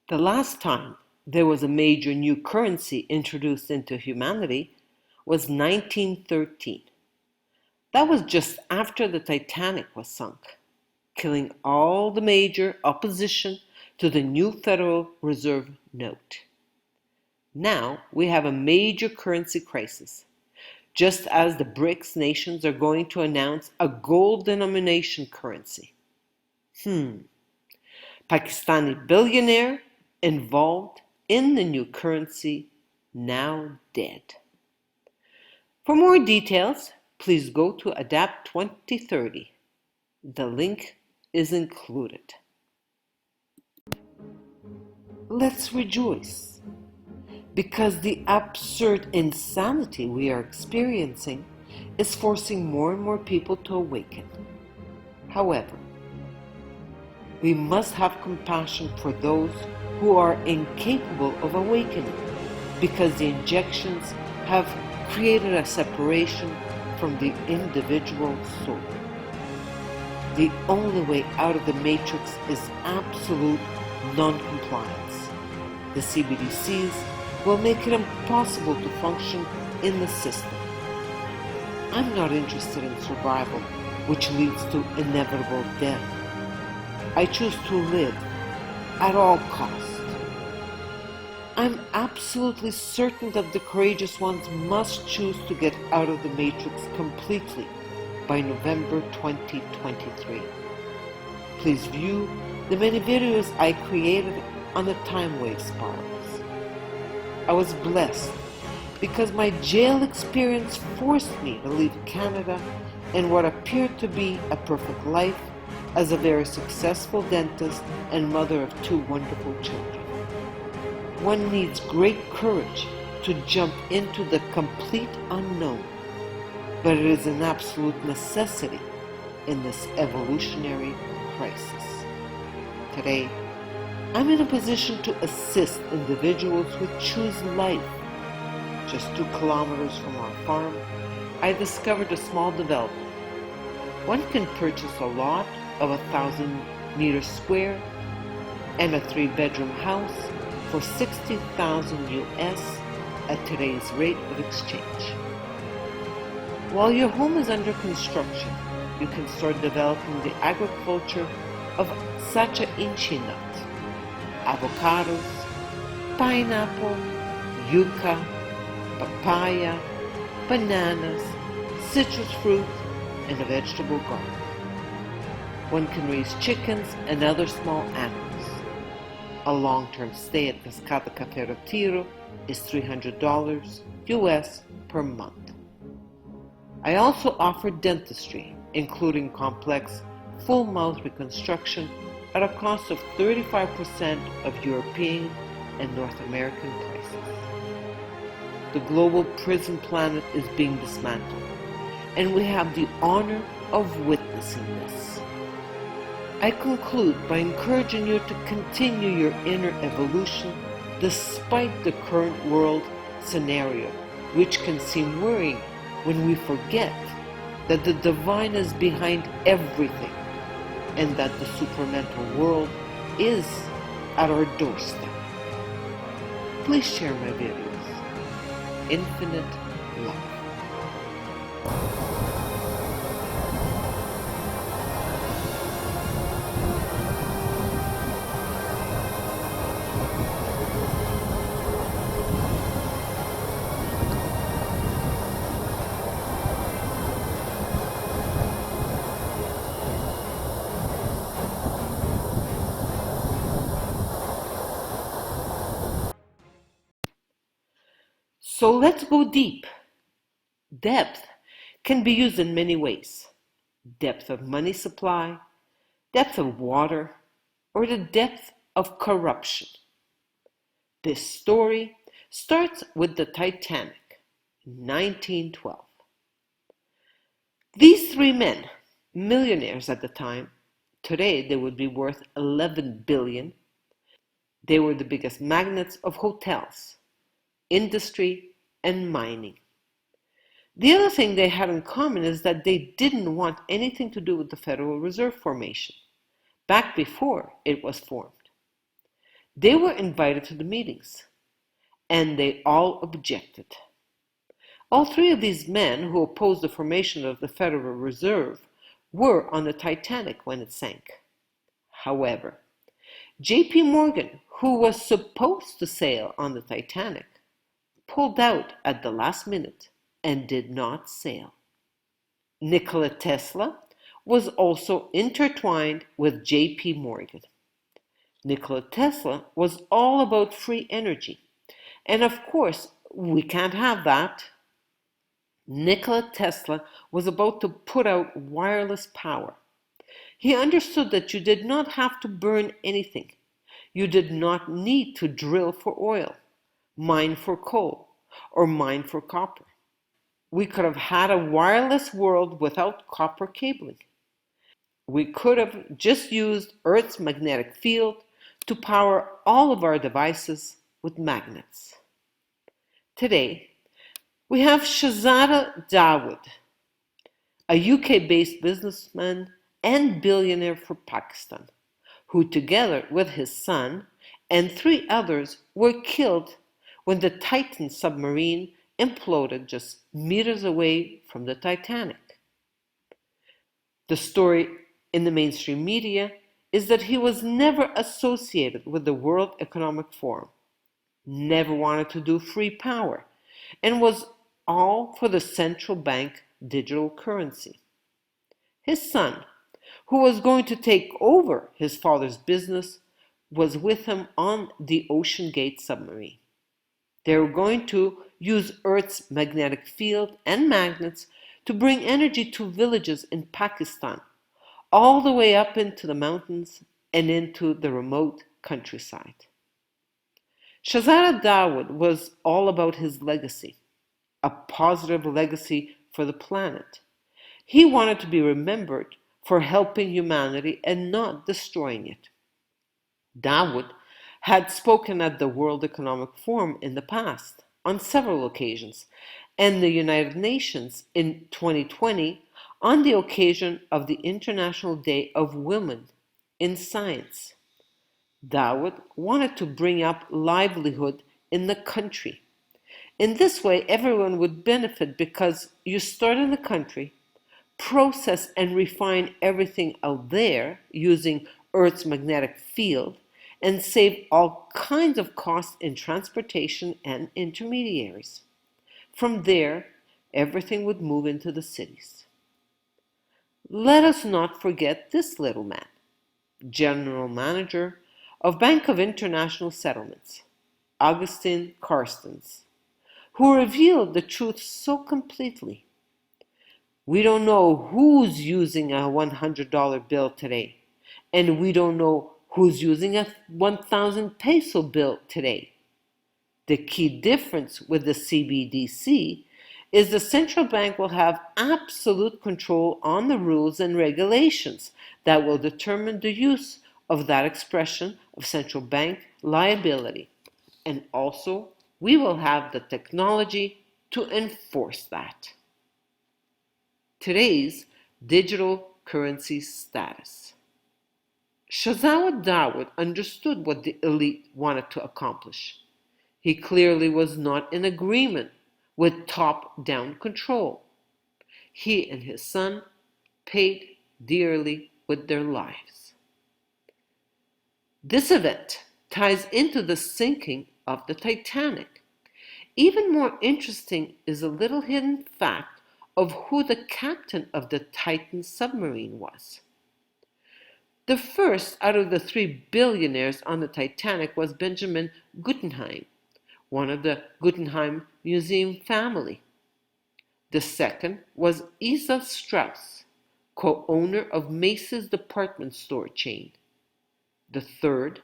The last time there was a major new currency introduced into humanity was 1913. That was just after the Titanic was sunk, killing all the major opposition to the new Federal Reserve note. Now we have a major currency crisis, just as the BRICS nations are going to announce a gold denomination currency. Pakistani billionaire involved in the new currency, now dead. For more details, please go to Adapt 2030. The link is included. Let's rejoice, because the absurd insanity we are experiencing is forcing more and more people to awaken. However, we must have compassion for those who are incapable of awakening, because the injections have created a separation from the individual soul. The only way out of the matrix is absolute non-compliance. The CBDCs will make it impossible to function in the system. I'm not interested in survival, which leads to inevitable death. I choose to live at all costs. I'm absolutely certain that the courageous ones must choose to get out of the matrix completely by November 2023. Please view the many videos I created on the time wave spirals. I was blessed because my jail experience forced me to leave Canada and what appeared to be a perfect life as a very successful dentist and mother of 2 wonderful children. One needs great courage to jump into the complete unknown, but it is an absolute necessity in this evolutionary crisis. Today, I'm in a position to assist individuals who choose life. Just 2 kilometers from our farm, I discovered a small development. One can purchase a lot of 1,000 meters square and a 3-bedroom house for $60,000 US at today's rate of exchange. While your home is under construction, you can start developing the agriculture of Sacha Inchi nut, avocados, pineapple, yucca, papaya, bananas, citrus fruit, and a vegetable garden. One can raise chickens and other small animals. A long-term stay at Cascada Café Retiro is $300 US per month. I also offer dentistry, including complex full-mouth reconstruction at a cost of 35% of European and North American prices. The global prison planet is being dismantled, and we have the honor of witnessing this. I conclude by encouraging you to continue your inner evolution despite the current world scenario, which can seem worrying when we forget that the divine is behind everything and that the supramental world is at our doorstep. Please share my videos. Infinite love. So let's go deep. Depth can be used in many ways. Depth of money supply, depth of water, or the depth of corruption. This story starts with the Titanic, 1912. These 3 men, millionaires at the time, today they would be worth 11 billion. They were the biggest magnates of hotels, industry, and mining. The other thing they had in common is that they didn't want anything to do with the Federal Reserve formation, back before it was formed. They were invited to the meetings, and they all objected. All three of these men who opposed the formation of the Federal Reserve were on the Titanic when it sank. However, J.P. Morgan, who was supposed to sail on the Titanic, pulled out at the last minute and did not sail. Nikola Tesla was also intertwined with J.P. Morgan. Nikola Tesla was all about free energy, and of course, we can't have that. Nikola Tesla was about to put out wireless power. He understood that you did not have to burn anything. You did not need to drill for oil, mine for coal, or mine for copper. We could have had a wireless world without copper cabling. We could have just used Earth's magnetic field to power all of our devices with magnets. Today, we have Shahzada Dawood, a UK-based businessman and billionaire for Pakistan, who together with his son and three others were killed when the Titan submarine imploded just meters away from the Titanic. The story in the mainstream media is that he was never associated with the World Economic Forum, never wanted to do free power, and was all for the central bank digital currency. His son, who was going to take over his father's business, was with him on the Ocean Gate submarine. They were going to use Earth's magnetic field and magnets to bring energy to villages in Pakistan, all the way up into the mountains and into the remote countryside. Shahzada Dawood was all about his legacy, a positive legacy for the planet. He wanted to be remembered for helping humanity and not destroying it. Dawood had spoken at the World Economic Forum in the past, on several occasions, and the United Nations in 2020 on the occasion of the International Day of Women in Science. Dawood wanted to bring up livelihood in the country. In this way, everyone would benefit because you start in the country, process and refine everything out there using Earth's magnetic field, and save all kinds of costs in transportation and intermediaries. From there, everything would move into the cities. Let us not forget this little man, General Manager of Bank of International Settlements, Augustine Carstens, who revealed the truth so completely. We don't know who's using a $100 bill today, and we don't know who's using a 1,000 peso bill today. The key difference with the CBDC is the central bank will have absolute control on the rules and regulations that will determine the use of that expression of central bank liability. And also, we will have the technology to enforce that. Today's digital currency status. Shahzada Dawood understood what the elite wanted to accomplish. He clearly was not in agreement with top-down control. He and his son paid dearly with their lives. This event ties into the sinking of the Titanic. Even more interesting is a little hidden fact of who the captain of the Titan submarine was. The first out of the three billionaires on the Titanic was Benjamin Guggenheim, one of the Guggenheim Museum family. The second was Isa Strauss, co-owner of Macy's department store chain. The third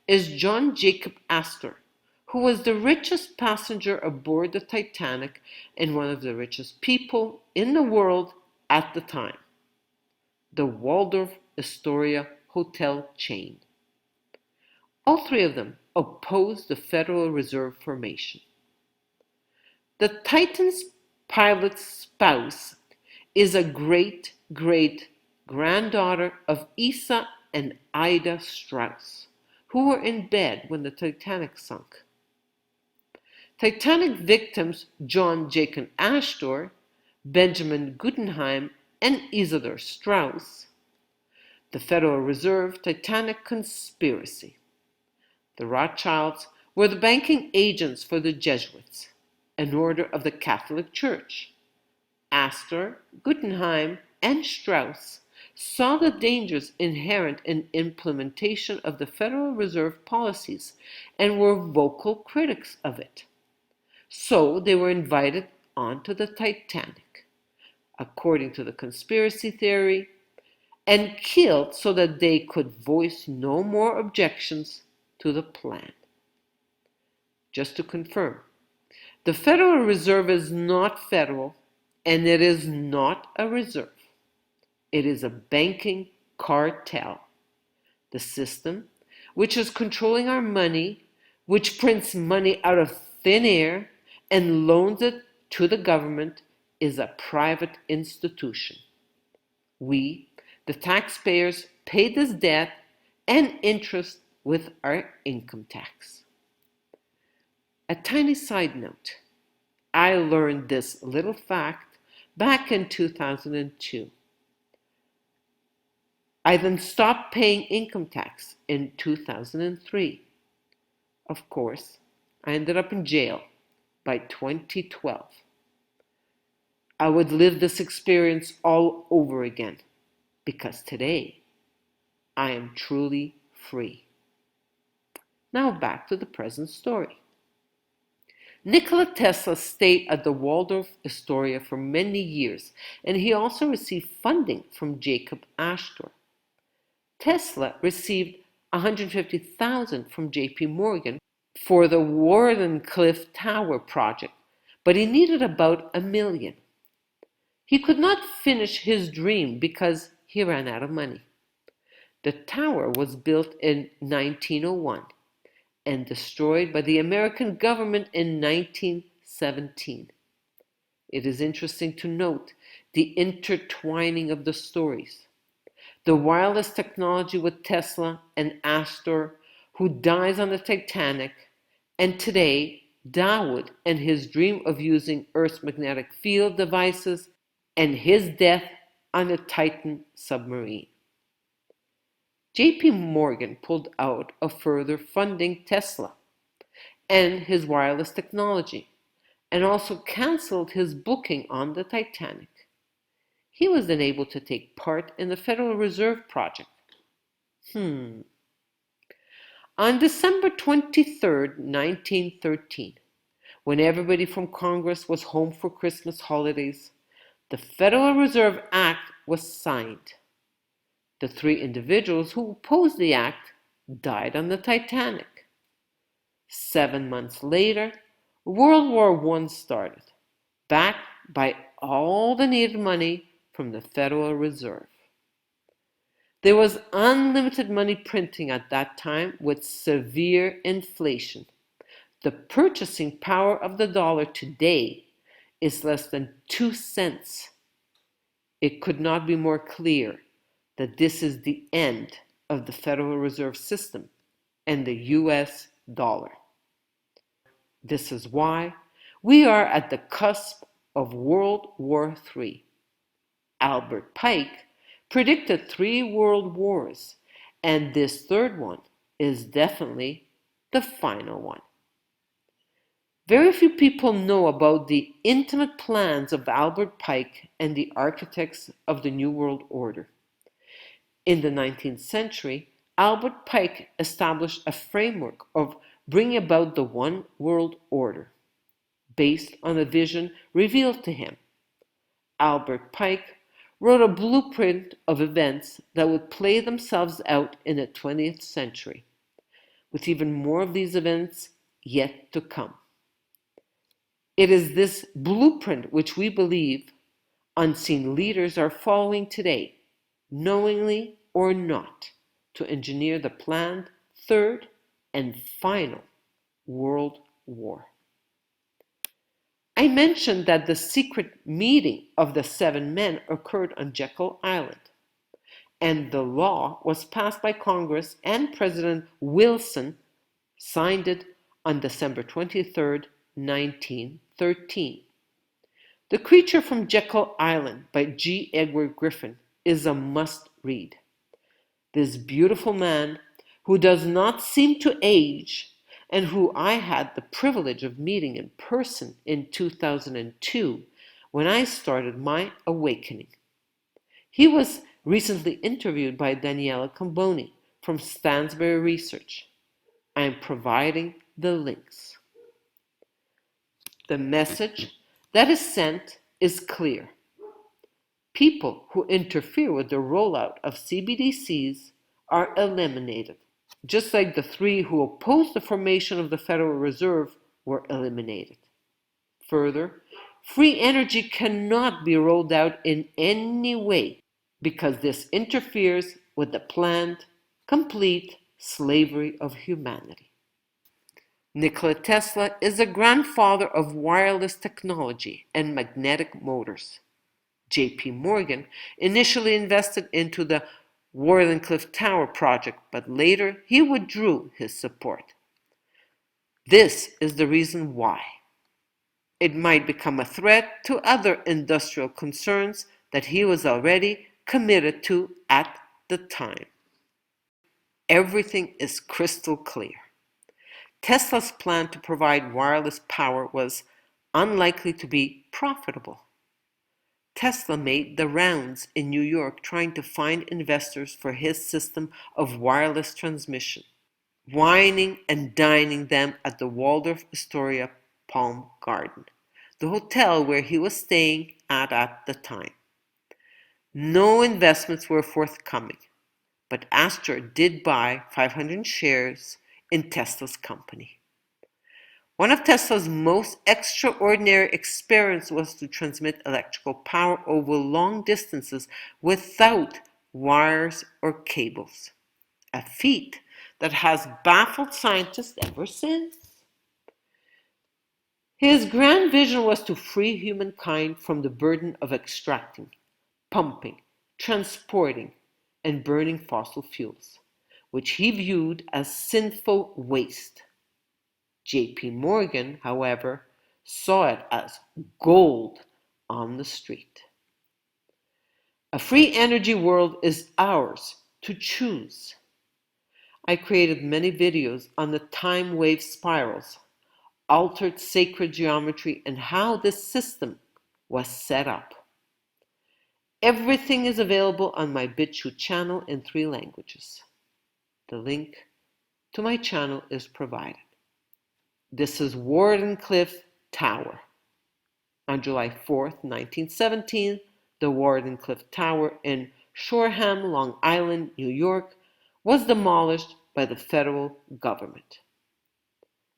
is John Jacob Astor, who was the richest passenger aboard the Titanic and one of the richest people in the world at the time. The Waldorf Astoria hotel chain. All three of them opposed the Federal Reserve formation. The Titan's pilot's spouse is a great-great-granddaughter of Isa and Ida Strauss, who were in bed when the Titanic sunk. Titanic victims John Jacob Astor, Benjamin Guggenheim, and Isidor Straus. The Federal Reserve Titanic conspiracy. The Rothschilds were the banking agents for the Jesuits, an order of the Catholic Church. Astor, Guggenheim, and Strauss saw the dangers inherent in implementation of the Federal Reserve policies and were vocal critics of it. So they were invited onto the Titanic, according to the conspiracy theory, and killed so that they could voice no more objections to the plan. Just to confirm, the Federal Reserve is not federal, and it is not a reserve. It is a banking cartel. The system, which is controlling our money, which prints money out of thin air and loans it to the government, is a private institution. We, the taxpayers, pay this debt and interest with our income tax. A tiny side note. I learned this little fact back in 2002. I then stopped paying income tax in 2003. Of course, I ended up in jail by 2012. I would live this experience all over again because today I am truly free. Now back to the present story. Nikola Tesla stayed at the Waldorf Astoria for many years, and he also received funding from Jacob Astor. Tesla received $150,000 from J.P. Morgan for the Wardenclyffe Tower project, but he needed about $1 million. He could not finish his dream because he ran out of money. The tower was built in 1901 and destroyed by the American government in 1917. It is interesting to note the intertwining of the stories. The wireless technology with Tesla and Astor, who dies on the Titanic, and today Dawood and his dream of using Earth's magnetic field devices, and his death on the Titan submarine. J.P. Morgan pulled out of further funding Tesla and his wireless technology, and also canceled his booking on the Titanic. He was then able to take part in the Federal Reserve project. On December 23, 1913, when everybody from Congress was home for Christmas holidays, the Federal Reserve Act was signed. The 3 individuals who opposed the act died on the Titanic. 7 months later, World War I started, backed by all the needed money from the Federal Reserve. There was unlimited money printing at that time with severe inflation. The purchasing power of the dollar today is less than 2 cents. It could not be more clear that this is the end of the Federal Reserve System and the US dollar. This is why we are at the cusp of World War III. Albert Pike predicted 3 world wars, and this third one is definitely the final one. Very few people know about the intimate plans of Albert Pike and the architects of the New World Order. In the 19th century, Albert Pike established a framework of bringing about the one world order, based on a vision revealed to him. Albert Pike wrote a blueprint of events that would play themselves out in the 20th century, with even more of these events yet to come. It is this blueprint which we believe unseen leaders are following today, knowingly or not, to engineer the planned third and final World War. I mentioned that the secret meeting of the 7 men occurred on Jekyll Island, and the law was passed by Congress, and President Wilson signed it on December 23, 1913. The Creature from Jekyll Island by G. Edward Griffin is a must-read. This beautiful man, who does not seem to age, and who I had the privilege of meeting in person in 2002 when I started my awakening. He was recently interviewed by Daniela Cambone from Stansberry Research. I am providing the links. The message that is sent is clear. People who interfere with the rollout of CBDCs are eliminated, just like the three who opposed the formation of the Federal Reserve were eliminated. Further, free energy cannot be rolled out in any way because this interferes with the planned, complete slavery of humanity. Nikola Tesla is the grandfather of wireless technology and magnetic motors. J.P. Morgan initially invested into the Wardenclyffe Tower project, but later he withdrew his support. This is the reason why. It might become a threat to other industrial concerns that he was already committed to at the time. Everything is crystal clear. Tesla's plan to provide wireless power was unlikely to be profitable. Tesla made the rounds in New York trying to find investors for his system of wireless transmission, wining and dining them at the Waldorf Astoria Palm Garden, the hotel where he was staying at the time. No investments were forthcoming, but Astor did buy 500 shares in Tesla's company. One of Tesla's most extraordinary experiments was to transmit electrical power over long distances without wires or cables, a feat that has baffled scientists ever since. His grand vision was to free humankind from the burden of extracting, pumping, transporting, and burning fossil fuels, which he viewed as sinful waste. J.P. Morgan, however, saw it as gold on the street. A free energy world is ours to choose. I created many videos on the time wave spirals, altered sacred geometry, and how this system was set up. Everything is available on my BitChute channel in 3 languages. The link to my channel is provided. This is Wardenclyffe Tower. On July 4th, 1917, the Wardenclyffe Tower in Shoreham, Long Island, New York, was demolished by the federal government.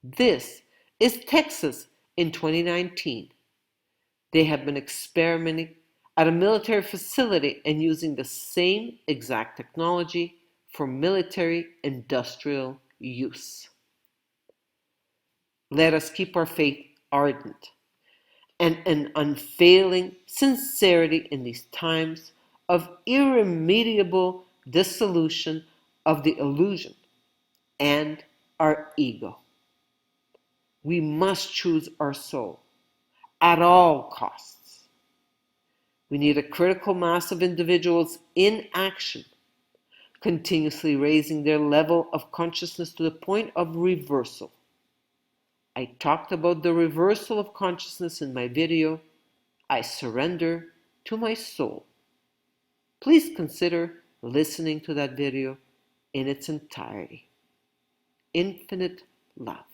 This is Texas in 2019. They have been experimenting at a military facility and using the same exact technology for military industrial use. Let us keep our faith ardent and an unfailing sincerity in these times of irremediable dissolution of the illusion and our ego. We must choose our soul at all costs. We need a critical mass of individuals in action, continuously raising their level of consciousness to the point of reversal. I talked about the reversal of consciousness in my video, I Surrender to My Soul. Please consider listening to that video in its entirety. Infinite love.